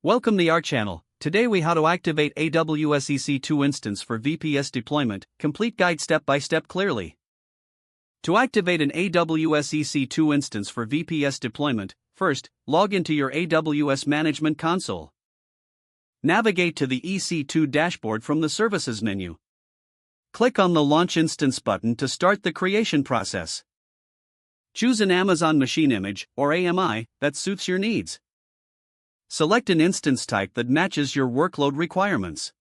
Welcome to our channel. Today we how to activate AWS EC2 Instance for VPS deployment, complete guide step by step clearly. To activate an AWS EC2 Instance for VPS deployment, first, log into your AWS Management Console. Navigate to the EC2 dashboard from the Services menu. Click on the Launch Instance button to start the creation process. Choose an Amazon Machine Image, or AMI, that suits your needs. Select an instance type that matches your workload requirements.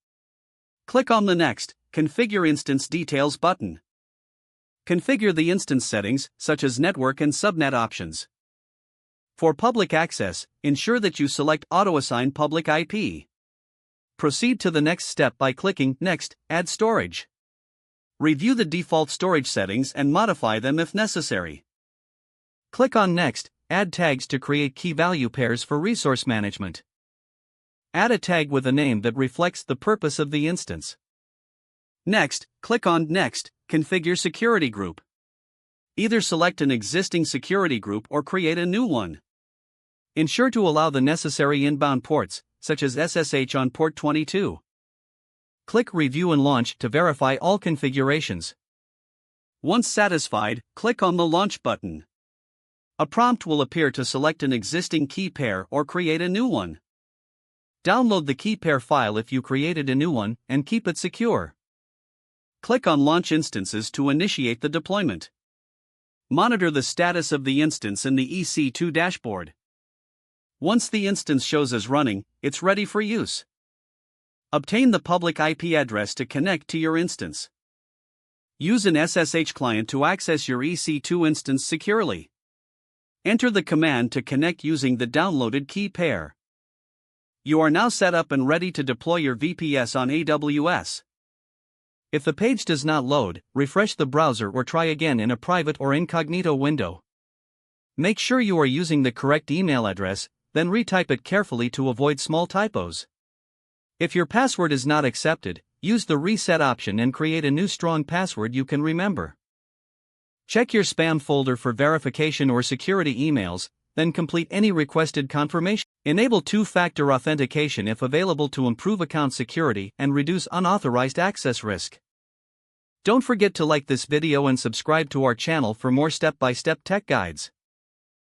Click on the Next, Configure Instance Details button. Configure the instance settings, such as network and subnet options. For public access, ensure that you select Auto-Assign Public IP. Proceed to the next step by clicking Next, Add Storage. Review the default storage settings and modify them if necessary. Click on Next, Add tags to create key-value pairs for resource management. Add a tag with a name that reflects the purpose of the instance. Next, click on Next, Configure Security Group. Either select an existing security group or create a new one. Ensure to allow the necessary inbound ports, such as SSH on port 22. Click Review and Launch to verify all configurations. Once satisfied, click on the Launch button. A prompt will appear to select an existing key pair or create a new one. Download the key pair file if you created a new one and keep it secure. Click on Launch Instances to initiate the deployment. Monitor the status of the instance in the EC2 dashboard. Once the instance shows as running, it's ready for use. Obtain the public IP address to connect to your instance. Use an SSH client to access your EC2 instance securely. Enter the command to connect using the downloaded key pair. You are now set up and ready to deploy your VPS on AWS. If the page does not load, refresh the browser or try again in a private or incognito window. Make sure you are using the correct email address, then retype it carefully to avoid small typos. If your password is not accepted, use the reset option and create a new strong password you can remember. Check your spam folder for verification or security emails, then complete any requested confirmation. Enable two-factor authentication if available to improve account security and reduce unauthorized access risk. Don't forget to like this video and subscribe to our channel for more step-by-step tech guides.